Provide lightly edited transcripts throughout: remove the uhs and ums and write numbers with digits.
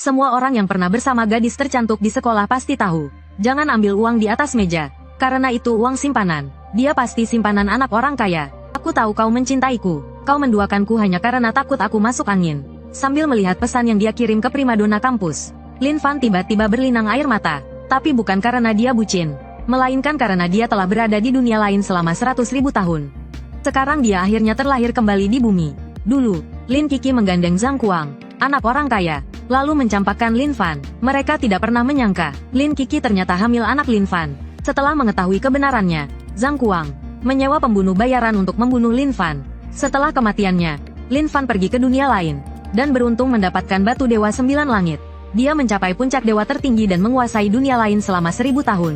Semua orang yang pernah bersama gadis tercantik di sekolah pasti tahu. Jangan ambil uang di atas meja. Karena itu uang simpanan. Dia pasti simpanan anak orang kaya. Aku tahu kau mencintaiku. Kau menduakanku hanya karena takut aku masuk angin. Sambil melihat pesan yang dia kirim ke primadona kampus, Lin Fan tiba-tiba berlinang air mata. Tapi bukan karena dia bucin, melainkan karena dia telah berada di dunia lain selama 100.000 tahun. Sekarang dia akhirnya terlahir kembali di bumi. Dulu, Lin Kiki menggandeng Zhang Kuang, anak orang kaya, lalu mencampakkan Lin Fan. Mereka tidak pernah menyangka, Lin Kiki ternyata hamil anak Lin Fan. Setelah mengetahui kebenarannya, Zhang Kuang menyewa pembunuh bayaran untuk membunuh Lin Fan. Setelah kematiannya, Lin Fan pergi ke dunia lain, dan beruntung mendapatkan batu dewa 9 langit. Dia mencapai puncak dewa tertinggi dan menguasai dunia lain selama 1000 tahun.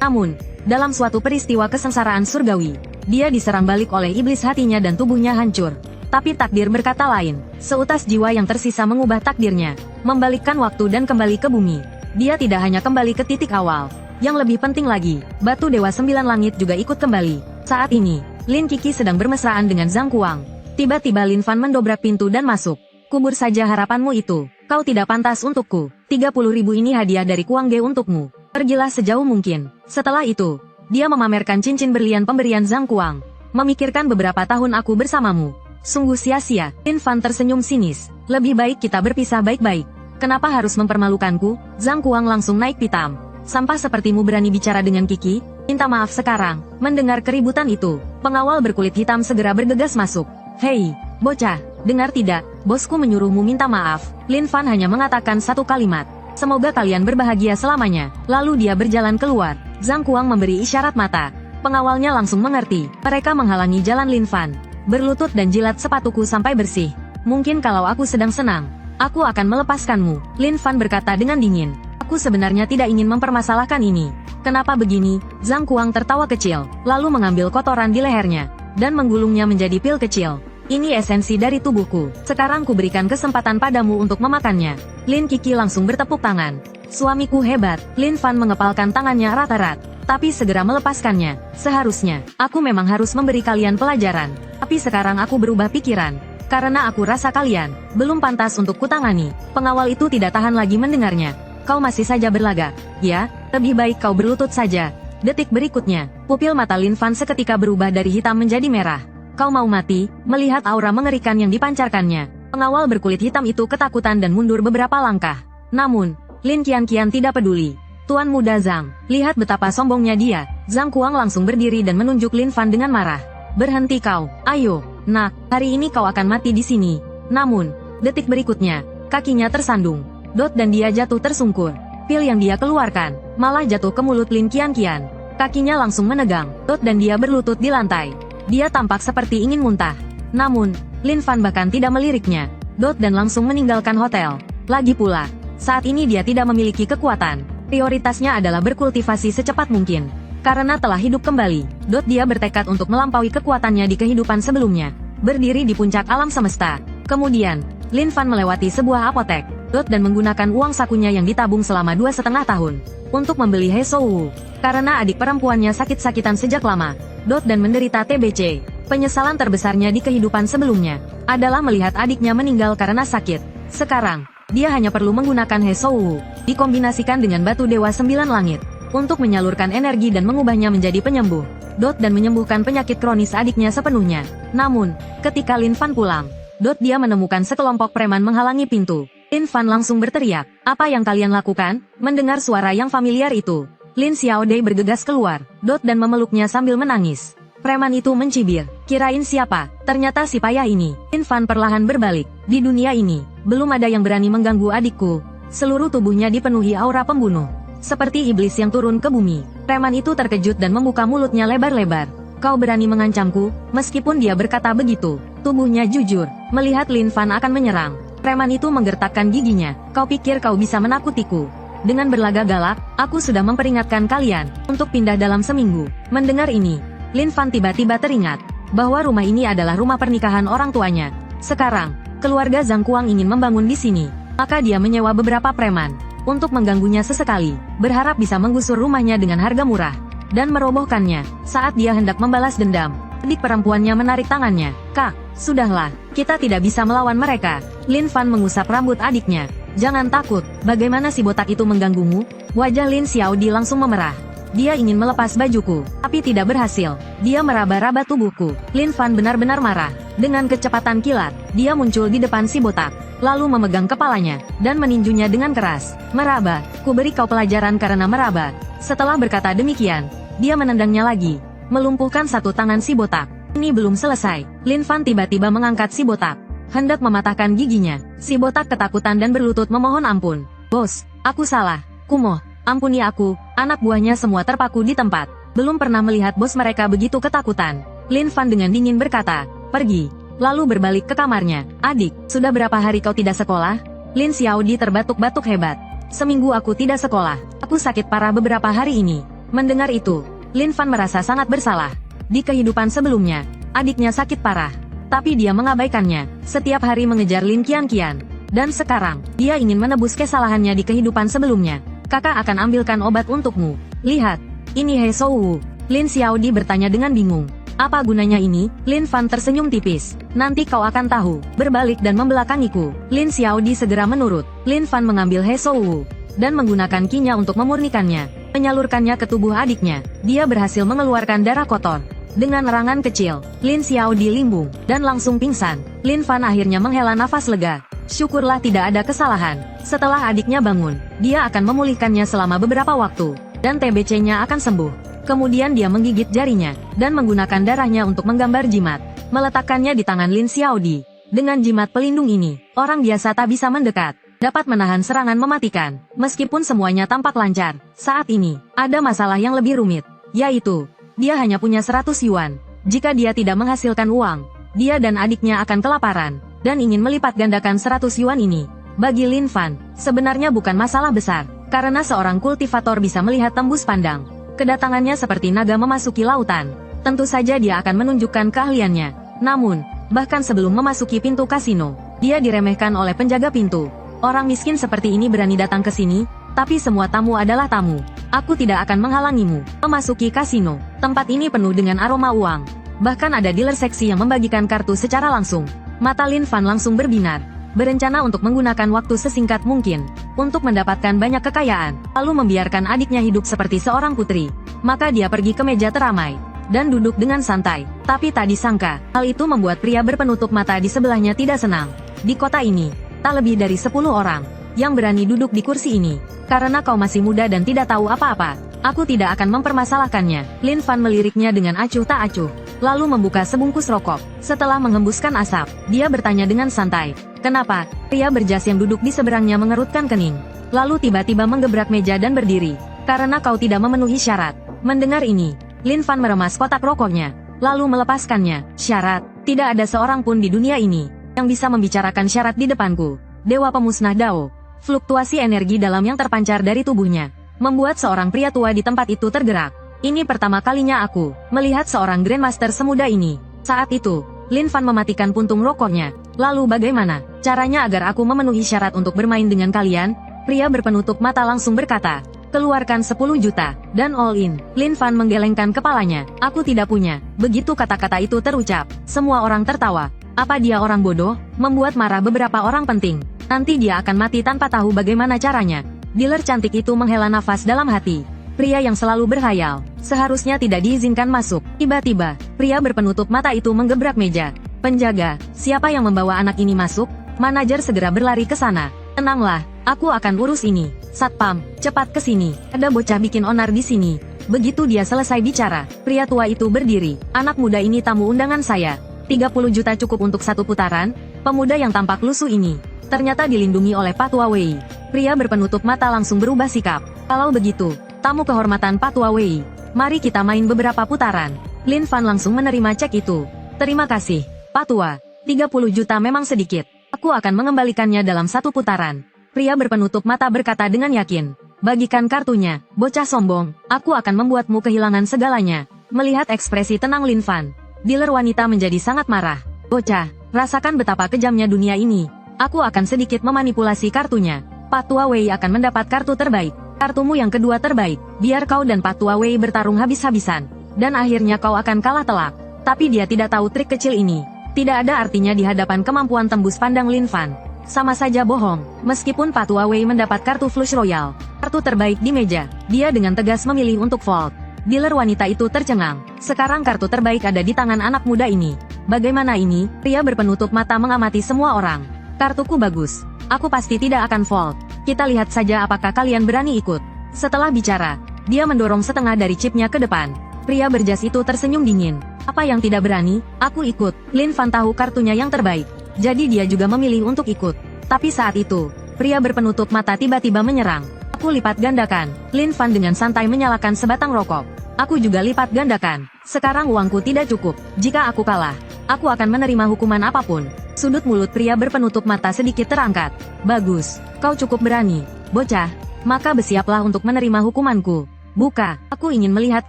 Namun, dalam suatu peristiwa kesengsaraan surgawi, dia diserang balik oleh iblis hatinya dan tubuhnya hancur. Tapi takdir berkata lain, seutas jiwa yang tersisa mengubah takdirnya, membalikkan waktu dan kembali ke bumi. Dia tidak hanya kembali ke titik awal. Yang lebih penting lagi, batu dewa 9 langit juga ikut kembali. Saat ini, Lin Kiki sedang bermesraan dengan Zhang Kuang. Tiba-tiba Lin Fan mendobrak pintu dan masuk. Kubur saja harapanmu itu. Kau tidak pantas untukku. 30.000 ini hadiah dari Kuang Ge untukmu. Pergilah sejauh mungkin. Setelah itu, dia memamerkan cincin berlian pemberian Zhang Kuang. Memikirkan beberapa tahun aku bersamamu. Sungguh sia-sia. Lin Fan tersenyum sinis. Lebih baik kita berpisah baik-baik. Kenapa harus mempermalukanku? Zhang Kuang langsung naik pitam. Sampah sepertimu berani bicara dengan Kiki? Minta maaf sekarang. Mendengar keributan itu, pengawal berkulit hitam segera bergegas masuk. Hei, bocah, dengar tidak? Bosku menyuruhmu minta maaf. Lin Fan hanya mengatakan satu kalimat. Semoga kalian berbahagia selamanya. Lalu dia berjalan keluar. Zhang Kuang memberi isyarat mata. Pengawalnya langsung mengerti. Mereka menghalangi jalan Lin Fan. Berlutut dan jilat sepatuku sampai bersih. Mungkin kalau aku sedang senang, aku akan melepaskanmu. Lin Fan berkata dengan dingin. Aku sebenarnya tidak ingin mempermasalahkan ini. Kenapa begini? Zhang Kuang tertawa kecil, lalu mengambil kotoran di lehernya, dan menggulungnya menjadi pil kecil. Ini esensi dari tubuhku. Sekarang kuberikan kesempatan padamu untuk memakannya. Lin Kiki langsung bertepuk tangan. Suamiku hebat. Lin Fan mengepalkan tangannya erat-erat, tapi segera melepaskannya. Seharusnya, aku memang harus memberi kalian pelajaran. Tapi sekarang aku berubah pikiran. Karena aku rasa kalian belum pantas untuk kutangani. Pengawal itu tidak tahan lagi mendengarnya. Kau masih saja berlagak. Ya, lebih baik kau berlutut saja. Detik berikutnya, pupil mata Lin Fan seketika berubah dari hitam menjadi merah. Kau mau mati? Melihat aura mengerikan yang dipancarkannya, pengawal berkulit hitam itu ketakutan dan mundur beberapa langkah. Namun, Lin Qianqian tidak peduli. Tuan muda Zhang, lihat betapa sombongnya dia. Zhang Kuang langsung berdiri dan menunjuk Lin Fan dengan marah. Berhenti kau, ayo, nak, hari ini kau akan mati di sini. Namun, detik berikutnya, kakinya tersandung. Dan dia jatuh tersungkur. Pil yang dia keluarkan malah jatuh ke mulut Lin Qianqian. Kakinya langsung menegang. Dan dia berlutut di lantai. Dia tampak seperti ingin muntah. Namun, Lin Fan bahkan tidak meliriknya. Dan langsung meninggalkan hotel. Lagi pula, saat ini dia tidak memiliki kekuatan. Prioritasnya adalah berkultivasi secepat mungkin. Karena telah hidup kembali, dia bertekad untuk melampaui kekuatannya di kehidupan sebelumnya. Berdiri di puncak alam semesta. Kemudian, Lin Fan melewati sebuah apotek, dan menggunakan uang sakunya yang ditabung selama 2,5 tahun, untuk membeli He Shou. Karena adik perempuannya sakit-sakitan sejak lama, dan menderita TBC. Penyesalan terbesarnya di kehidupan sebelumnya, adalah melihat adiknya meninggal karena sakit. Sekarang, dia hanya perlu menggunakan He Shou, dikombinasikan dengan batu dewa 9 langit, untuk menyalurkan energi dan mengubahnya menjadi penyembuh, dan menyembuhkan penyakit kronis adiknya sepenuhnya. Namun, ketika Lin Fan pulang, dia menemukan sekelompok preman menghalangi pintu. Lin Fan langsung berteriak, apa yang kalian lakukan? Mendengar suara yang familiar itu, Lin Xiaodei bergegas keluar, dan memeluknya sambil menangis. Preman itu mencibir, kirain siapa? Ternyata si payah ini. Lin Fan perlahan berbalik, di dunia ini, belum ada yang berani mengganggu adikku. Seluruh tubuhnya dipenuhi aura pembunuh, seperti iblis yang turun ke bumi. Preman itu terkejut dan membuka mulutnya lebar-lebar. Kau berani mengancamku? Meskipun dia berkata begitu, tubuhnya jujur, melihat Lin Fan akan menyerang. Preman itu menggertakkan giginya. Kau pikir kau bisa menakutiku? Dengan berlagak galak, aku sudah memperingatkan kalian untuk pindah dalam seminggu. Mendengar ini, Lin Fan tiba-tiba teringat bahwa rumah ini adalah rumah pernikahan orang tuanya. Sekarang, keluarga Zhang Kuang ingin membangun di sini, maka dia menyewa beberapa preman untuk mengganggunya sesekali, berharap bisa menggusur rumahnya dengan harga murah dan merobohkannya. Saat dia hendak membalas dendam, adik perempuannya menarik tangannya. Kak, sudahlah, kita tidak bisa melawan mereka. Lin Fan mengusap rambut adiknya. Jangan takut, bagaimana si botak itu mengganggumu? Wajah Lin Xiaodi langsung memerah. Dia ingin melepas bajuku, tapi tidak berhasil. Dia meraba-raba tubuhku. Lin Fan benar-benar marah. Dengan kecepatan kilat, dia muncul di depan si botak, lalu memegang kepalanya, dan meninjunya dengan keras. Meraba, ku beri kau pelajaran karena meraba. Setelah berkata demikian, dia menendangnya lagi, melumpuhkan satu tangan si botak. Ini belum selesai. Lin Fan tiba-tiba mengangkat si botak, hendak mematahkan giginya. Si botak ketakutan dan berlutut memohon ampun. Bos, aku salah. Kumoh, ampuni aku. Anak buahnya semua terpaku di tempat. Belum pernah melihat bos mereka begitu ketakutan. Lin Fan dengan dingin berkata, pergi. Lalu berbalik ke kamarnya. Adik, sudah berapa hari kau tidak sekolah? Lin Xiaodi terbatuk-batuk hebat. Seminggu aku tidak sekolah. Aku sakit parah beberapa hari ini. Mendengar itu, Lin Fan merasa sangat bersalah. Di kehidupan sebelumnya, adiknya sakit parah. Tapi dia mengabaikannya, setiap hari mengejar Lin Qianqian. Dan sekarang, dia ingin menebus kesalahannya di kehidupan sebelumnya. Kakak akan ambilkan obat untukmu. Lihat, ini He Shou. Lin Xiaodi bertanya dengan bingung. Apa gunanya ini? Lin Fan tersenyum tipis. Nanti kau akan tahu. Berbalik dan membelakangiku. Lin Xiaodi segera menurut. Lin Fan mengambil He Shou dan menggunakan kinya untuk memurnikannya, menyalurkannya ke tubuh adiknya. Dia berhasil mengeluarkan darah kotor. Dengan erangan kecil, Lin Xiaodi limbung dan langsung pingsan. Lin Fan akhirnya menghela nafas lega. Syukurlah tidak ada kesalahan. Setelah adiknya bangun, dia akan memulihkannya selama beberapa waktu, dan TBC-nya akan sembuh. Kemudian dia menggigit jarinya, dan menggunakan darahnya untuk menggambar jimat. Meletakkannya di tangan Lin Xiaodi. Dengan jimat pelindung ini, orang biasa tak bisa mendekat. Dapat menahan serangan mematikan. Meskipun semuanya tampak lancar, saat ini, ada masalah yang lebih rumit. Yaitu, dia hanya punya 100 yuan. Jika dia tidak menghasilkan uang, dia dan adiknya akan kelaparan. Dan ingin melipat gandakan 100 yuan ini. Bagi Lin Fan, sebenarnya bukan masalah besar, karena seorang kultivator bisa melihat tembus pandang. Kedatangannya seperti naga memasuki lautan. Tentu saja dia akan menunjukkan keahliannya. Namun, bahkan sebelum memasuki pintu kasino, dia diremehkan oleh penjaga pintu. Orang miskin seperti ini berani datang ke sini, tapi semua tamu adalah tamu. Aku tidak akan menghalangimu memasuki kasino. Tempat ini penuh dengan aroma uang. Bahkan ada dealer seksi yang membagikan kartu secara langsung. Mata Lin Fan langsung berbinar. Berencana untuk menggunakan waktu sesingkat mungkin untuk mendapatkan banyak kekayaan, lalu membiarkan adiknya hidup seperti seorang putri. Maka dia pergi ke meja teramai dan duduk dengan santai. Tapi tak disangka, hal itu membuat pria berpenutup mata di sebelahnya tidak senang. Di kota ini, tak lebih dari 10 orang yang berani duduk di kursi ini. Karena kau masih muda dan tidak tahu apa-apa, aku tidak akan mempermasalahkannya. Lin Fan meliriknya dengan acuh tak acuh, lalu membuka sebungkus rokok. Setelah menghembuskan asap, dia bertanya dengan santai, kenapa? Pria berjas yang duduk di seberangnya mengerutkan kening, lalu tiba-tiba menggebrak meja dan berdiri. Karena kau tidak memenuhi syarat. Mendengar ini, Lin Fan meremas kotak rokoknya, lalu melepaskannya. Syarat? Tidak ada seorang pun di dunia ini yang bisa membicarakan syarat di depanku. Dewa pemusnah Dao. Fluktuasi energi dalam yang terpancar dari tubuhnya membuat seorang pria tua di tempat itu tergerak. Ini pertama kalinya aku melihat seorang Grandmaster semuda ini. Saat itu, Lin Fan mematikan puntung rokoknya. Lalu bagaimana caranya agar aku memenuhi syarat untuk bermain dengan kalian? Pria berpenutup mata langsung berkata, keluarkan 10 juta, dan all in. Lin Fan menggelengkan kepalanya. Aku tidak punya. Begitu kata-kata itu terucap, semua orang tertawa. Apa dia orang bodoh? Membuat marah beberapa orang penting. Nanti dia akan mati tanpa tahu bagaimana caranya. Dealer cantik itu menghela nafas dalam hati. Pria yang selalu berhayal, seharusnya tidak diizinkan masuk. Tiba-tiba, pria berpenutup mata itu menggebrak meja. Penjaga, siapa yang membawa anak ini masuk? Manajer segera berlari ke sana. Tenanglah, aku akan urus ini. Satpam, cepat ke sini. Ada bocah bikin onar di sini. Begitu dia selesai bicara, pria tua itu berdiri. Anak muda ini tamu undangan saya. 30 juta cukup untuk satu putaran. Pemuda yang tampak lusuh ini ternyata dilindungi oleh Patua Wei. Pria berpenutup mata langsung berubah sikap. Kalau begitu, tamu kehormatan Patua Wei, mari kita main beberapa putaran. Lin Fan langsung menerima cek itu. Terima kasih, Patua. 30 juta memang sedikit. Aku akan mengembalikannya dalam satu putaran. Pria berpenutup mata berkata dengan yakin. Bagikan kartunya, bocah sombong. Aku akan membuatmu kehilangan segalanya. Melihat ekspresi tenang Lin Fan, dealer wanita menjadi sangat marah. Bocah, rasakan betapa kejamnya dunia ini. Aku akan sedikit memanipulasi kartunya. Patua Wei akan mendapat kartu terbaik. Kartumu yang kedua terbaik. Biar kau dan Patua Wei bertarung habis-habisan. Dan akhirnya kau akan kalah telak. Tapi dia tidak tahu trik kecil ini. Tidak ada artinya di hadapan kemampuan tembus pandang Lin Fan. Sama saja bohong. Meskipun Patua Wei mendapat kartu flush royal, kartu terbaik di meja, dia dengan tegas memilih untuk fold. Dealer wanita itu tercengang. Sekarang kartu terbaik ada di tangan anak muda ini. Bagaimana ini? Pria berpenutup mata mengamati semua orang. Kartuku bagus. Aku pasti tidak akan fold. Kita lihat saja apakah kalian berani ikut. Setelah bicara, dia mendorong setengah dari chipnya ke depan. Pria berjas itu tersenyum dingin. Apa yang tidak berani? Aku ikut. Lin Fan tahu kartunya yang terbaik. Jadi dia juga memilih untuk ikut. Tapi saat itu, pria berpenutup mata tiba-tiba menyerang. Aku lipat gandakan. Lin Fan dengan santai menyalakan sebatang rokok. Aku juga lipat gandakan. Sekarang uangku tidak cukup. Jika aku kalah, aku akan menerima hukuman apapun. Sudut mulut pria berpenutup mata sedikit terangkat. Bagus, kau cukup berani, bocah. Maka bersiaplah untuk menerima hukumanku. Buka, aku ingin melihat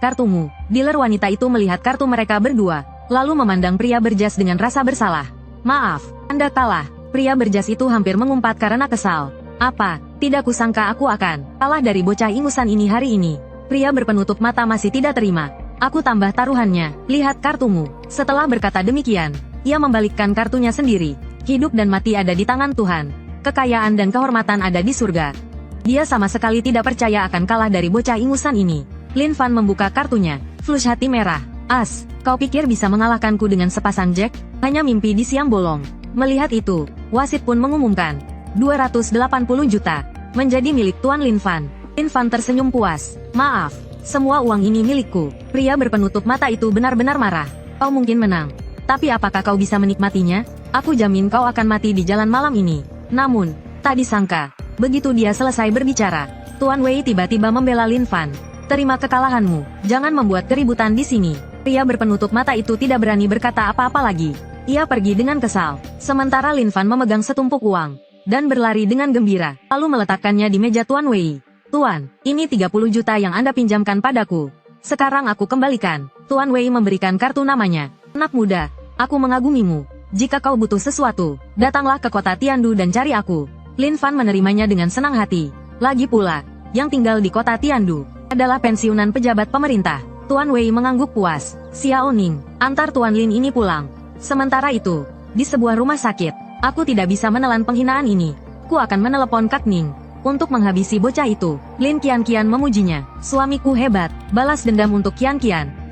kartumu. Dealer wanita itu melihat kartu mereka berdua, lalu memandang pria berjas dengan rasa bersalah. Maaf, Anda kalah. Pria berjas itu hampir mengumpat karena kesal. Apa? Tidak kusangka aku akan kalah dari bocah ingusan ini hari ini. Pria berpenutup mata masih tidak terima. Aku tambah taruhannya. Lihat kartumu. Setelah berkata demikian, ia membalikkan kartunya sendiri. Hidup dan mati ada di tangan Tuhan. Kekayaan dan kehormatan ada di surga. Dia sama sekali tidak percaya akan kalah dari bocah ingusan ini. Lin Fan membuka kartunya. Flush hati merah. As, kau pikir bisa mengalahkanku dengan sepasang jack? Hanya mimpi di siang bolong. Melihat itu, wasit pun mengumumkan. 280 juta. Menjadi milik Tuan Lin Fan. Lin Fan tersenyum puas. Maaf, semua uang ini milikku. Pria berpenutup mata itu benar-benar marah. Kau mungkin menang. Tapi apakah kau bisa menikmatinya? Aku jamin kau akan mati di jalan malam ini. Namun, tak disangka, begitu dia selesai berbicara, Tuan Wei tiba-tiba membela Lin Fan. Terima kekalahanmu, jangan membuat keributan di sini. Pria berpenutup mata itu tidak berani berkata apa-apa lagi. Ia pergi dengan kesal. Sementara Lin Fan memegang setumpuk uang dan berlari dengan gembira, lalu meletakkannya di meja Tuan Wei. Tuan, ini 30 juta yang Anda pinjamkan padaku. Sekarang aku kembalikan. Tuan Wei memberikan kartu namanya. Anak muda, aku mengagumimu. Jika kau butuh sesuatu, datanglah ke kota Tiandu dan cari aku. Lin Fan menerimanya dengan senang hati. Lagi pula, yang tinggal di kota Tiandu adalah pensiunan pejabat pemerintah. Tuan Wei mengangguk puas. Xiao Ning, antar Tuan Lin ini pulang. Sementara itu, di sebuah rumah sakit, aku tidak bisa menelan penghinaan ini. Ku akan menelepon Kak Ning untuk menghabisi bocah itu. Lin Qian memujinya. Suamiku hebat. Balas dendam untuk Qian.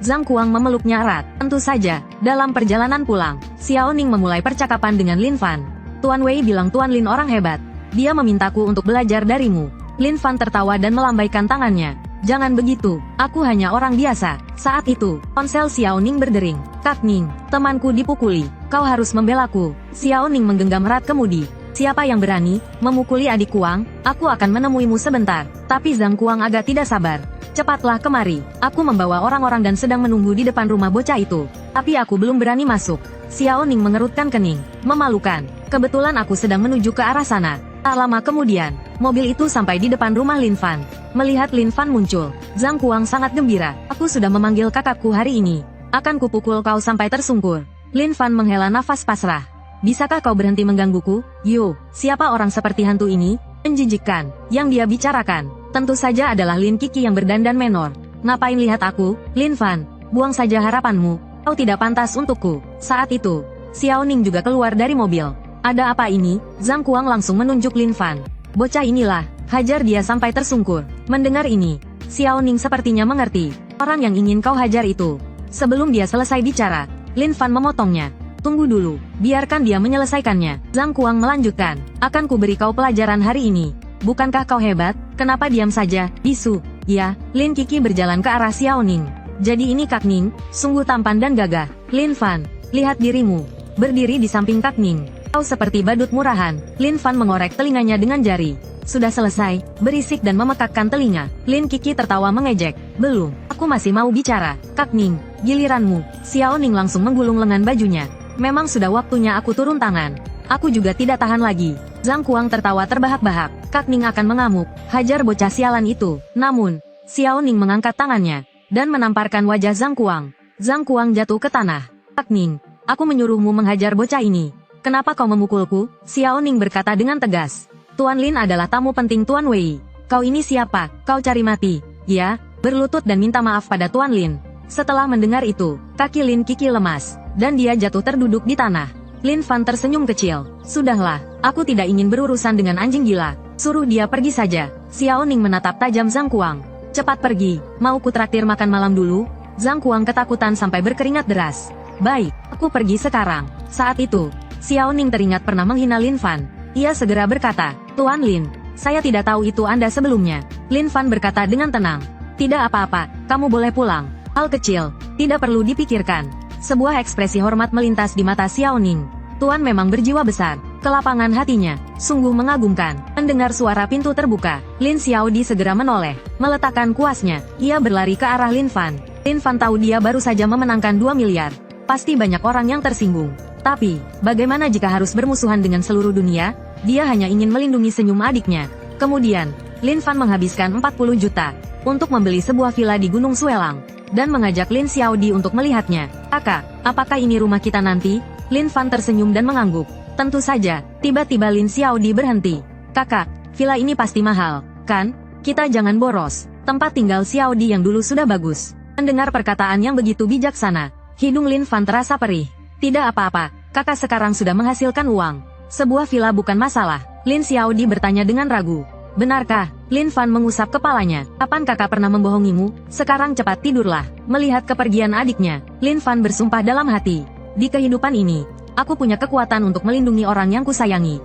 Zhang Kuang memeluknya erat. Tentu saja, dalam perjalanan pulang, Xiao Ning memulai percakapan dengan Lin Fan. Tuan Wei bilang Tuan Lin orang hebat. Dia memintaku untuk belajar darimu. Lin Fan tertawa dan melambaikan tangannya. Jangan begitu, aku hanya orang biasa. Saat itu, ponsel Xiao Ning berdering. Kak Ning, temanku dipukuli. Kau harus membelaku. Xiao Ning menggenggam erat kemudi. Siapa yang berani memukuli adik Kuang? Aku akan menemuimu sebentar. Tapi Zhang Kuang agak tidak sabar. Cepatlah kemari. Aku membawa orang-orang dan sedang menunggu di depan rumah bocah itu. Tapi aku belum berani masuk. Xiao Ning mengerutkan kening. Memalukan. Kebetulan aku sedang menuju ke arah sana. Tak lama kemudian, mobil itu sampai di depan rumah Lin Fan. Melihat Lin Fan muncul, Zhang Kuang sangat gembira. Aku sudah memanggil kakakku hari ini. Akan kupukul kau sampai tersungkur. Lin Fan menghela nafas pasrah. Bisakah kau berhenti menggangguku? Yo, siapa orang seperti hantu ini? Menjijikkan. Yang dia bicarakan, tentu saja adalah Lin Kiki yang berdandan menor. Ngapain lihat aku? Lin Fan, buang saja harapanmu. Kau tidak pantas untukku. Saat itu, Xiao Ning juga keluar dari mobil. Ada apa ini? Zhang Kuang langsung menunjuk Lin Fan. Bocah inilah, hajar dia sampai tersungkur. Mendengar ini, Xiao Ning sepertinya mengerti. Orang yang ingin kau hajar itu. Sebelum dia selesai bicara, Lin Fan memotongnya. Tunggu dulu, biarkan dia menyelesaikannya. Zhang Kuang melanjutkan. Akan kuberi kau pelajaran hari ini. Bukankah kau hebat? Kenapa diam saja? Bisu. Ya, Lin Kiki berjalan ke arah Xiao Ning. Jadi ini Kak Ning, sungguh tampan dan gagah. Lin Fan, lihat dirimu. Berdiri di samping Kak Ning. Kau seperti badut murahan. Lin Fan mengorek telinganya dengan jari. Sudah selesai, berisik dan memekakkan telinga. Lin Kiki tertawa mengejek. Belum, aku masih mau bicara. Kak Ning, giliranmu. Xiao Ning langsung menggulung lengan bajunya. Memang sudah waktunya aku turun tangan. Aku juga tidak tahan lagi. Zhang Kuang tertawa terbahak-bahak. Kak Ning akan mengamuk. Hajar bocah sialan itu. Namun, Xiao Ning mengangkat tangannya dan menamparkan wajah Zhang Kuang. Zhang Kuang jatuh ke tanah. Kak Ning, aku menyuruhmu menghajar bocah ini. Kenapa kau memukulku? Xiao Ning berkata dengan tegas. Tuan Lin adalah tamu penting Tuan Wei. Kau ini siapa? Kau cari mati. Ya, berlutut dan minta maaf pada Tuan Lin. Setelah mendengar itu, kaki Lin Kiki lemas, dan dia jatuh terduduk di tanah. Lin Fan tersenyum kecil. Sudahlah, aku tidak ingin berurusan dengan anjing gila. Suruh dia pergi saja. Xiao Ning menatap tajam Zhang Kuang. Cepat pergi, mau kutraktir makan malam dulu? Zhang Kuang ketakutan sampai berkeringat deras. Baik, aku pergi sekarang. Saat itu, Xiao Ning teringat pernah menghina Lin Fan. Ia segera berkata, Tuan Lin, saya tidak tahu itu Anda sebelumnya. Lin Fan berkata dengan tenang. Tidak apa-apa, kamu boleh pulang. Hal kecil, tidak perlu dipikirkan. Sebuah ekspresi hormat melintas di mata Xiao Ning. Tuan memang berjiwa besar. Kelapangan hatinya, sungguh mengagumkan. Mendengar suara pintu terbuka, Lin Xiaodi segera menoleh. Meletakkan kuasnya, ia berlari ke arah Lin Fan. Lin Fan tahu dia baru saja memenangkan 2 miliar. Pasti banyak orang yang tersinggung. Tapi, bagaimana jika harus bermusuhan dengan seluruh dunia? Dia hanya ingin melindungi senyum adiknya. Kemudian, Lin Fan menghabiskan 40 juta untuk membeli sebuah villa di Gunung Suelang dan mengajak Lin Xiaodi untuk melihatnya. Kakak, apakah ini rumah kita nanti? Lin Fan tersenyum dan mengangguk. Tentu saja. Tiba-tiba Lin Xiaodi berhenti. Kakak, villa ini pasti mahal, kan? Kita jangan boros. Tempat tinggal Xiaodi yang dulu sudah bagus. Mendengar perkataan yang begitu bijaksana, hidung Lin Fan terasa perih. Tidak apa-apa, kakak sekarang sudah menghasilkan uang. Sebuah villa bukan masalah. Lin Xiaodi bertanya dengan ragu. Benarkah? Lin Fan mengusap kepalanya. Kapan kakak pernah membohongimu? Sekarang cepat tidurlah. Melihat kepergian adiknya, Lin Fan bersumpah dalam hati. Di kehidupan ini, aku punya kekuatan untuk melindungi orang yang kusayangi.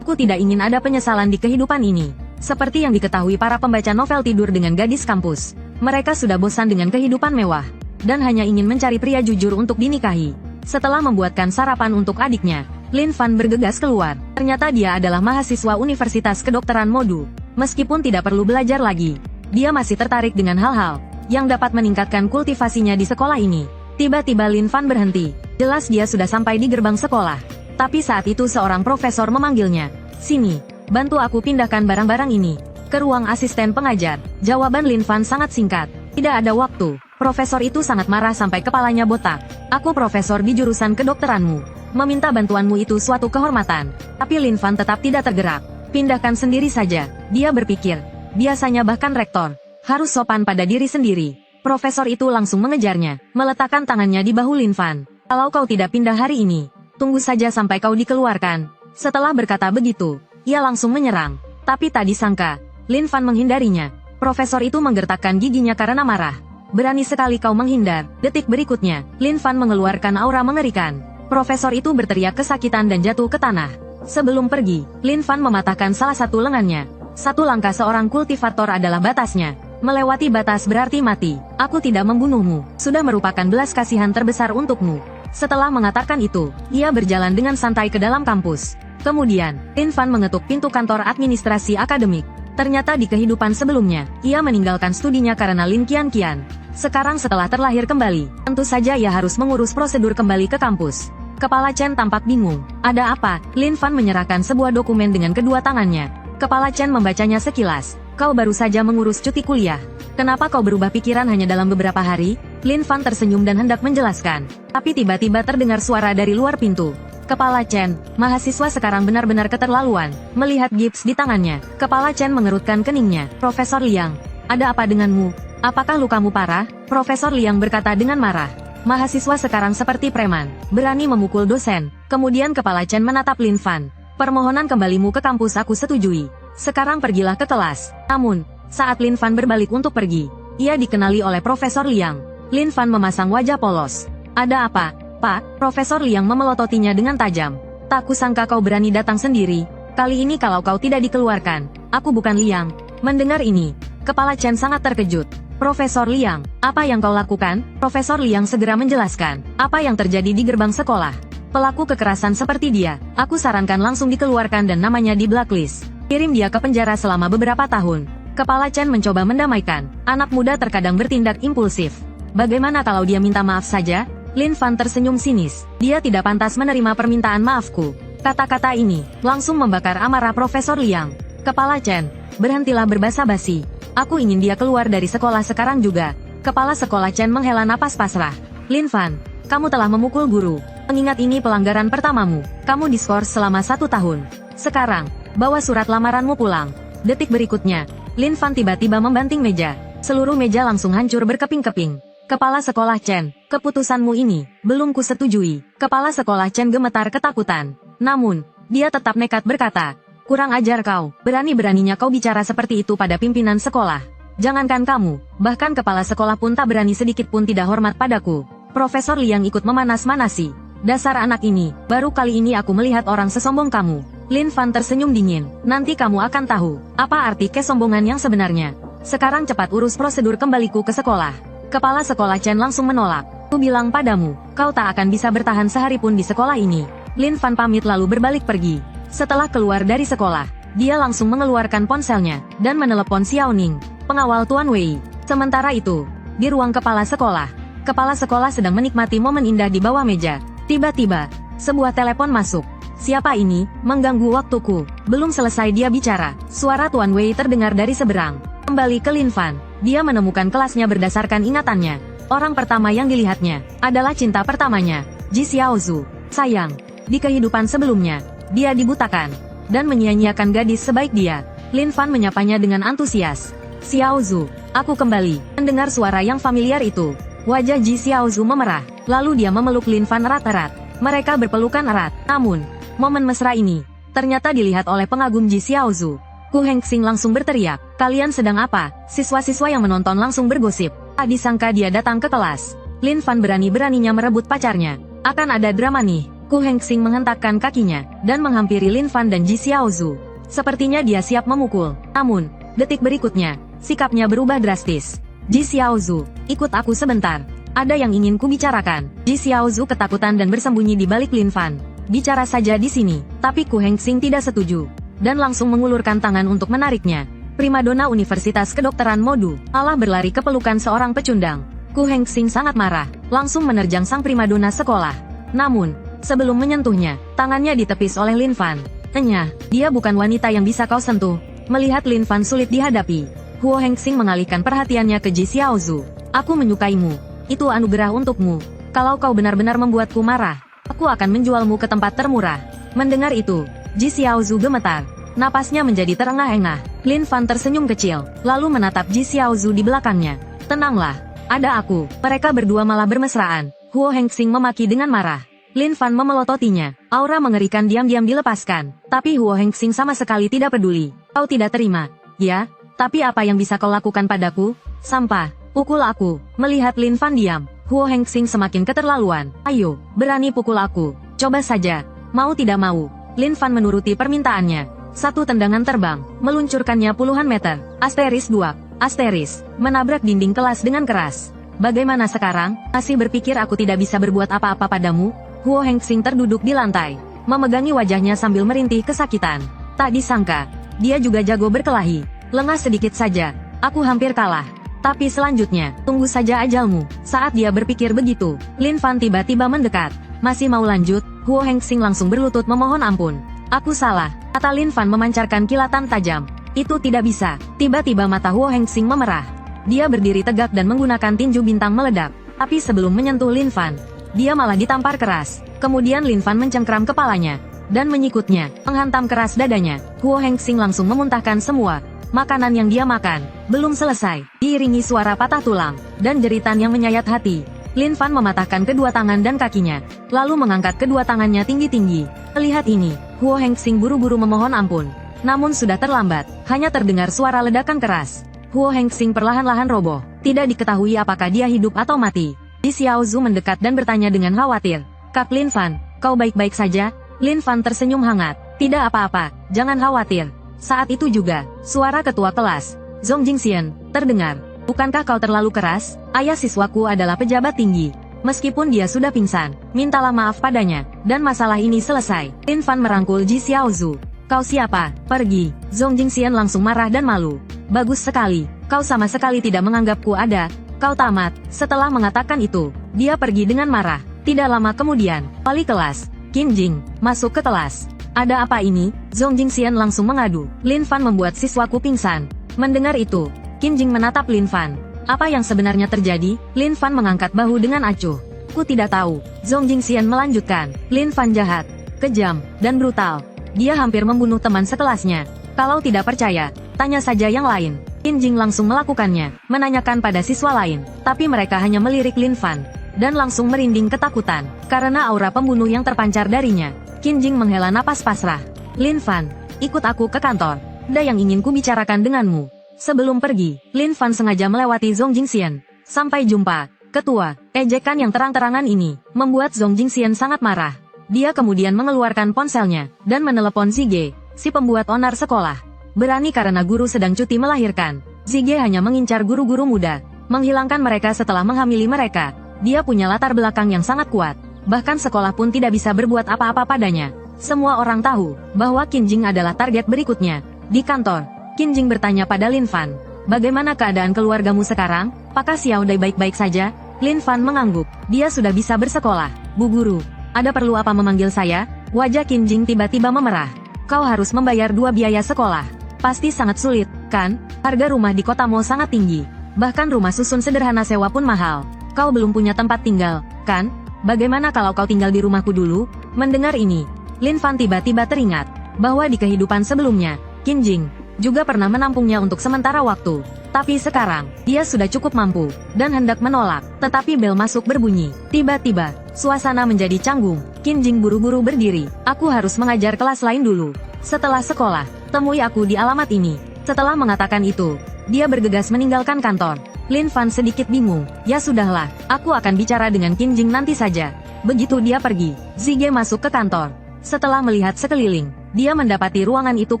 Aku tidak ingin ada penyesalan di kehidupan ini. Seperti yang diketahui para pembaca novel tidur dengan gadis kampus. Mereka sudah bosan dengan kehidupan mewah. Dan hanya ingin mencari pria jujur untuk dinikahi. Setelah membuatkan sarapan untuk adiknya, Lin Fan bergegas keluar. Ternyata dia adalah mahasiswa Universitas Kedokteran Modu. Meskipun tidak perlu belajar lagi, dia masih tertarik dengan hal-hal yang dapat meningkatkan kultivasinya di sekolah ini. Tiba-tiba Lin Fan berhenti. Jelas dia sudah sampai di gerbang sekolah. Tapi saat itu seorang profesor memanggilnya. Sini, bantu aku pindahkan barang-barang ini ke ruang asisten pengajar. Jawaban Lin Fan sangat singkat. Tidak ada waktu. Profesor itu sangat marah sampai kepalanya botak. Aku profesor di jurusan kedokteranmu. Meminta bantuanmu itu suatu kehormatan. Tapi Lin Fan tetap tidak tergerak. Pindahkan sendiri saja. Dia berpikir. Biasanya bahkan rektor harus sopan pada diri sendiri. Profesor itu langsung mengejarnya. Meletakkan tangannya di bahu Lin Fan. Kalau kau tidak pindah hari ini, tunggu saja sampai kau dikeluarkan. Setelah berkata begitu, ia langsung menyerang. Tapi tak disangka, Lin Fan menghindarinya. Profesor itu menggertakkan giginya karena marah. Berani sekali kau menghindar. Detik berikutnya, Lin Fan mengeluarkan aura mengerikan. Profesor itu berteriak kesakitan dan jatuh ke tanah. Sebelum pergi, Lin Fan mematahkan salah satu lengannya. Satu langkah seorang kultivator adalah batasnya. Melewati batas berarti mati. Aku tidak membunuhmu. Sudah merupakan belas kasihan terbesar untukmu. Setelah mengatakan itu, ia berjalan dengan santai ke dalam kampus. Kemudian, Lin Fan mengetuk pintu kantor administrasi akademik. Ternyata di kehidupan sebelumnya, ia meninggalkan studinya karena Lin Qianqian. Sekarang setelah terlahir kembali, tentu saja ia harus mengurus prosedur kembali ke kampus. Kepala Chen tampak bingung. Ada apa? Lin Fan menyerahkan sebuah dokumen dengan kedua tangannya. Kepala Chen membacanya sekilas. Kau baru saja mengurus cuti kuliah. Kenapa kau berubah pikiran hanya dalam beberapa hari? Lin Fan tersenyum dan hendak menjelaskan. Tapi tiba-tiba terdengar suara dari luar pintu. Kepala Chen, mahasiswa sekarang benar-benar keterlaluan. Melihat gips di tangannya, Kepala Chen mengerutkan keningnya. Profesor Liang, ada apa denganmu? Apakah lukamu parah? Profesor Liang berkata dengan marah. Mahasiswa sekarang seperti preman, berani memukul dosen. Kemudian Kepala Chen menatap Lin Fan. Permohonan kembalimu ke kampus aku setujui. Sekarang pergilah ke kelas. Namun, saat Lin Fan berbalik untuk pergi, ia dikenali oleh Profesor Liang. Lin Fan memasang wajah polos. Ada apa, Pak? Profesor Liang memelototinya dengan tajam. Tak kusangka kau berani datang sendiri. Kali ini kalau kau tidak dikeluarkan, aku bukan Liang. Mendengar ini, Kepala Chen sangat terkejut. Profesor Liang, apa yang kau lakukan? Profesor Liang segera menjelaskan apa yang terjadi di gerbang sekolah. Pelaku kekerasan seperti dia, aku sarankan langsung dikeluarkan dan namanya di blacklist. Kirim dia ke penjara selama beberapa tahun. Kepala Chen mencoba mendamaikan. Anak muda terkadang bertindak impulsif. Bagaimana kalau dia minta maaf saja? Lin Fan tersenyum sinis. Dia tidak pantas menerima permintaan maafku. Kata-kata ini langsung membakar amarah Profesor Liang. Kepala Chen, berhentilah berbasa-basi. Aku ingin dia keluar dari sekolah sekarang juga. Kepala sekolah Chen menghela napas pasrah. Lin Fan, kamu telah memukul guru. Mengingat ini pelanggaran pertamamu. Kamu diskors selama 1 tahun. Sekarang, bawa surat lamaranmu pulang. Detik berikutnya, Lin Fan tiba-tiba membanting meja. Seluruh meja langsung hancur berkeping-keping. Kepala Sekolah Chen, keputusanmu ini belum kusetujui. Kepala Sekolah Chen gemetar ketakutan. Namun, dia tetap nekat berkata, kurang ajar kau, berani-beraninya kau bicara seperti itu pada pimpinan sekolah. Jangankan kamu, bahkan kepala sekolah pun tak berani sedikit pun tidak hormat padaku. Profesor Liang ikut memanas-manasi. Dasar anak ini, baru kali ini aku melihat orang sesombong kamu. Lin Fan tersenyum dingin, nanti kamu akan tahu, apa arti kesombongan yang sebenarnya. Sekarang cepat urus prosedur kembaliku ke sekolah. Kepala sekolah Chen langsung menolak. Ku bilang padamu, kau tak akan bisa bertahan sehari pun di sekolah ini. Lin Fan pamit lalu berbalik pergi. Setelah keluar dari sekolah, dia langsung mengeluarkan ponselnya, dan menelepon Xiao Ning, pengawal Tuan Wei. Sementara itu, di ruang kepala sekolah sedang menikmati momen indah di bawah meja. Tiba-tiba, sebuah telepon masuk. Siapa ini, mengganggu waktuku? Belum selesai dia bicara, suara Tuan Wei terdengar dari seberang. Kembali ke Lin Fan, dia menemukan kelasnya berdasarkan ingatannya. Orang pertama yang dilihatnya, adalah cinta pertamanya, Ji Xiaozhu. Sayang, di kehidupan sebelumnya, dia dibutakan, dan menyia-nyiakan gadis sebaik dia. Lin Fan menyapanya dengan antusias. Xiaozhu, aku kembali. Mendengar suara yang familiar itu, wajah Ji Xiaozhu memerah, lalu dia memeluk Lin Fan erat-erat. Mereka berpelukan erat, namun, momen mesra ini, ternyata dilihat oleh pengagum Ji Xiaozhu. Ku Hengxing langsung berteriak, kalian sedang apa? Siswa-siswa yang menonton langsung bergosip. Tak disangka dia datang ke kelas. Lin Fan berani-beraninya merebut pacarnya. Akan ada drama nih. Ku Hengxing menghentakkan kakinya, dan menghampiri Lin Fan dan Ji Xiaozhu. Sepertinya dia siap memukul. Namun, detik berikutnya, sikapnya berubah drastis. Ji Xiaozhu, ikut aku sebentar. Ada yang ingin ku bicarakan. Ji Xiaozhu ketakutan dan bersembunyi di balik Lin Fan. Bicara saja di sini, tapi Ku Hengxing tidak setuju. Dan langsung mengulurkan tangan untuk menariknya. Primadona Universitas Kedokteran Modu, malah berlari ke pelukan seorang pecundang. Ku Hengxing sangat marah, langsung menerjang sang primadona sekolah. Namun, sebelum menyentuhnya, tangannya ditepis oleh Lin Fan. Enyah, dia bukan wanita yang bisa kau sentuh. Melihat Lin Fan sulit dihadapi, Huo Hengxing mengalihkan perhatiannya ke Ji Xiaozhu. Aku menyukaimu. Itu anugerah untukmu. Kalau kau benar-benar membuatku marah, aku akan menjualmu ke tempat termurah. Mendengar itu, Ji Xiaozhu gemetar. Napasnya menjadi terengah-engah. Lin Fan tersenyum kecil, lalu menatap Ji Xiaozhu di belakangnya. Tenanglah, ada aku. Mereka berdua malah bermesraan. Huo Hengxing memaki dengan marah. Lin Fan memelototinya. Aura mengerikan diam-diam dilepaskan. Tapi Huo Hengxing sama sekali tidak peduli. Kau tidak terima. Ya, tapi apa yang bisa kau lakukan padaku? Sampah, pukul aku. Melihat Lin Fan diam, Huo Hengxing semakin keterlaluan. Ayo, berani pukul aku. Coba saja. Mau tidak mau. Lin Fan menuruti permintaannya. Satu tendangan terbang, meluncurkannya puluhan meter. Asteris 2. Asteris, menabrak dinding kelas dengan keras. Bagaimana sekarang? Masih berpikir aku tidak bisa berbuat apa-apa padamu? Huo Hengxing terduduk di lantai, memegangi wajahnya sambil merintih kesakitan. Tak disangka, dia juga jago berkelahi. Lengah sedikit saja, aku hampir kalah. Tapi selanjutnya, tunggu saja ajalmu. Saat dia berpikir begitu, Lin Fan tiba-tiba mendekat. Masih mau lanjut? Huo Hengxing langsung berlutut memohon ampun. Aku salah, kata Lin Fan memancarkan kilatan tajam. Itu tidak bisa. Tiba-tiba mata Huo Hengxing memerah. Dia berdiri tegak dan menggunakan tinju bintang meledak. Tapi sebelum menyentuh Lin Fan, dia malah ditampar keras. Kemudian Lin Fan mencengkram kepalanya, dan menyikutnya, menghantam keras dadanya. Huo Hengxing langsung memuntahkan semua makanan yang dia makan. Belum selesai, diiringi suara patah tulang, dan jeritan yang menyayat hati. Lin Fan mematahkan kedua tangan dan kakinya, lalu mengangkat kedua tangannya tinggi-tinggi. Melihat ini, Huo Hengxing buru-buru memohon ampun. Namun sudah terlambat, hanya terdengar suara ledakan keras. Huo Hengxing perlahan-lahan roboh. Tidak diketahui apakah dia hidup atau mati. Ji Xiaozhu mendekat dan bertanya dengan khawatir. Kak Lin Fan, kau baik-baik saja? Lin Fan tersenyum hangat. Tidak apa-apa, jangan khawatir. Saat itu juga, suara ketua kelas, Zhong Jingxian, terdengar. Bukankah kau terlalu keras? Ayah siswaku adalah pejabat tinggi. Meskipun dia sudah pingsan, mintalah maaf padanya, dan masalah ini selesai. Lin Fan merangkul Ji Xiaozhu. Kau siapa? Pergi. Zhong Jingxian langsung marah dan malu. Bagus sekali, kau sama sekali tidak menganggapku ada. Kau tamat. Setelah mengatakan itu, dia pergi dengan marah. Tidak lama kemudian, wali kelas, Qin Jing, masuk ke kelas. Ada apa ini? Zhong Jingxian langsung mengadu. Lin Fan membuat siswaku pingsan. Mendengar itu, Qin Jing menatap Lin Fan. Apa yang sebenarnya terjadi? Lin Fan mengangkat bahu dengan acuh. Ku tidak tahu. Zhong Jingxian melanjutkan. Lin Fan jahat, kejam, dan brutal. Dia hampir membunuh teman sekelasnya. Kalau tidak percaya, tanya saja yang lain. Qin Qin Jing langsung melakukannya, menanyakan pada siswa lain, tapi mereka hanya melirik Lin Fan, dan langsung merinding ketakutan, karena aura pembunuh yang terpancar darinya. Qin Jing menghela napas pasrah. Lin Fan, ikut aku ke kantor. Ada yang ingin kubicarakan denganmu. Sebelum pergi, Lin Fan sengaja melewati Zhong Jingxian. Sampai jumpa, ketua. Ejekan yang terang-terangan ini, membuat Zhong Jingxian sangat marah. Dia kemudian mengeluarkan ponselnya, dan menelepon Zige, si pembuat onar sekolah. Berani karena guru sedang cuti melahirkan. Zige hanya mengincar guru-guru muda, menghilangkan mereka setelah menghamili mereka. Dia punya latar belakang yang sangat kuat. Bahkan sekolah pun tidak bisa berbuat apa-apa padanya. Semua orang tahu, bahwa Qin Jing adalah target berikutnya. Di kantor, Qin Jing bertanya pada Lin Fan, bagaimana keadaan keluargamu sekarang? Apakah Xiao Dai baik-baik saja? Lin Fan mengangguk, dia sudah bisa bersekolah. Bu guru, ada perlu apa memanggil saya? Wajah Qin Jing tiba-tiba memerah. Kau harus membayar 2 biaya sekolah. Pasti sangat sulit, kan? Harga rumah di kotamu sangat tinggi. Bahkan rumah susun sederhana sewa pun mahal. Kau belum punya tempat tinggal, kan? Bagaimana kalau kau tinggal di rumahku dulu? Mendengar ini, Lin Fan tiba-tiba teringat bahwa di kehidupan sebelumnya, Qin Jing juga pernah menampungnya untuk sementara waktu. Tapi sekarang, dia sudah cukup mampu, dan hendak menolak. Tetapi bel masuk berbunyi. Tiba-tiba, suasana menjadi canggung. Qin Jing buru-buru berdiri. Aku harus mengajar kelas lain dulu. Setelah sekolah, temui aku di alamat ini. Setelah mengatakan itu, dia bergegas meninggalkan kantor. Lin Fan sedikit bingung. Ya sudahlah, aku akan bicara dengan Qin Jing nanti saja. Begitu dia pergi, Zige masuk ke kantor. Setelah melihat sekeliling, dia mendapati ruangan itu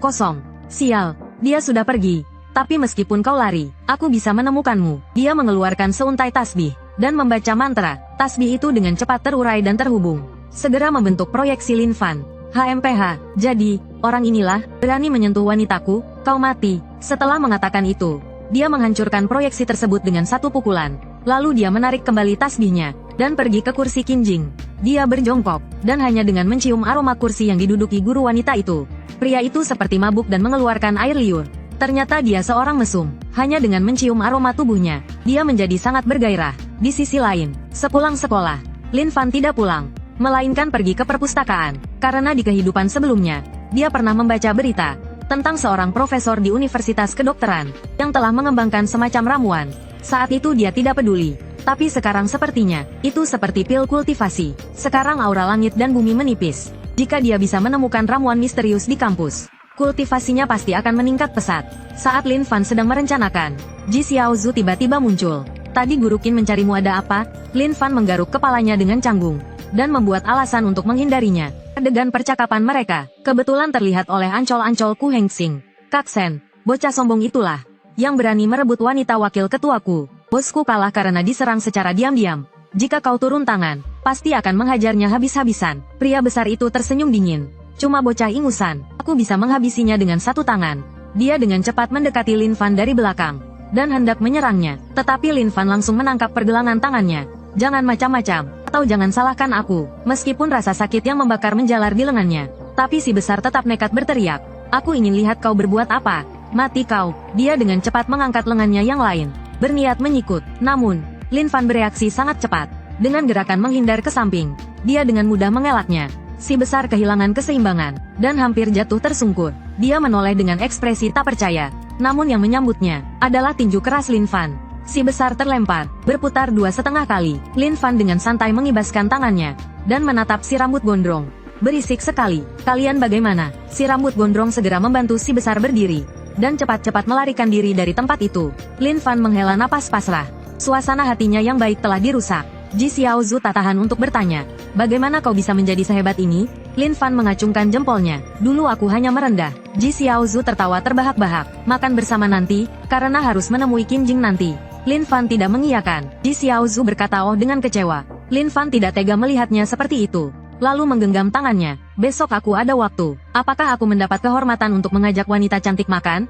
kosong. Sial, dia sudah pergi. Tapi meskipun kau lari, aku bisa menemukanmu. Dia mengeluarkan seuntai tasbih, dan membaca mantra. Tasbih itu dengan cepat terurai dan terhubung. Segera membentuk proyeksi Lin Fan. HMPH, jadi, orang inilah, berani menyentuh wanitaku, kau mati. Setelah mengatakan itu, dia menghancurkan proyeksi tersebut dengan satu pukulan. Lalu dia menarik kembali tasbihnya, dan pergi ke kursi Qin Jing. Dia berjongkok, dan hanya dengan mencium aroma kursi yang diduduki guru wanita itu. Pria itu seperti mabuk dan mengeluarkan air liur. Ternyata dia seorang mesum. Hanya dengan mencium aroma tubuhnya, dia menjadi sangat bergairah. Di sisi lain, sepulang sekolah, Lin Fan tidak pulang, melainkan pergi ke perpustakaan. Karena di kehidupan sebelumnya, dia pernah membaca berita tentang seorang profesor di Universitas Kedokteran yang telah mengembangkan semacam ramuan. Saat itu dia tidak peduli. Tapi sekarang sepertinya, itu seperti pil kultivasi. Sekarang aura langit dan bumi menipis. Jika dia bisa menemukan ramuan misterius di kampus, kultivasinya pasti akan meningkat pesat. Saat Lin Fan sedang merencanakan, Ji Xiaozu tiba-tiba muncul. Tadi Guru Qin mencarimu ada apa? Lin Fan menggaruk kepalanya dengan canggung, dan membuat alasan untuk menghindarinya. Adegan percakapan mereka, kebetulan terlihat oleh ancol-ancol Ku Hengxing. Kak Sen, bocah sombong itulah, yang berani merebut wanita wakil ketuaku. Bosku kalah karena diserang secara diam-diam. Jika kau turun tangan, pasti akan menghajarnya habis-habisan. Pria besar itu tersenyum dingin. Cuma bocah ingusan, aku bisa menghabisinya dengan satu tangan. Dia dengan cepat mendekati Lin Fan dari belakang, dan hendak menyerangnya. Tetapi Lin Fan langsung menangkap pergelangan tangannya. Jangan macam-macam, atau jangan salahkan aku. Meskipun rasa sakit yang membakar menjalar di lengannya, tapi si besar tetap nekat berteriak. Aku ingin lihat kau berbuat apa. Mati kau. Dia dengan cepat mengangkat lengannya yang lain, berniat menyikut. Namun, Lin Fan bereaksi sangat cepat. Dengan gerakan menghindar ke samping, dia dengan mudah mengelaknya. Si besar kehilangan keseimbangan, dan hampir jatuh tersungkur. Dia menoleh dengan ekspresi tak percaya. Namun yang menyambutnya, adalah tinju keras Lin Fan. Si besar terlempar, berputar 2,5 kali. Lin Fan dengan santai mengibaskan tangannya, dan menatap si rambut gondrong. Berisik sekali. Kalian bagaimana? Si rambut gondrong segera membantu si besar berdiri, dan cepat-cepat melarikan diri dari tempat itu. Lin Fan menghela napas pasrah. Suasana hatinya yang baik telah dirusak. Ji Xiaozu tak tahan untuk bertanya, bagaimana kau bisa menjadi sehebat ini? Lin Fan mengacungkan jempolnya. Dulu aku hanya merendah. Ji Xiaozu tertawa terbahak-bahak. Makan bersama nanti, karena harus menemui Qin Jing nanti. Lin Fan tidak mengiyakan. Ji Xiaozu berkata dengan kecewa. Lin Fan tidak tega melihatnya seperti itu. Lalu menggenggam tangannya. Besok aku ada waktu. Apakah aku mendapat kehormatan untuk mengajak wanita cantik makan?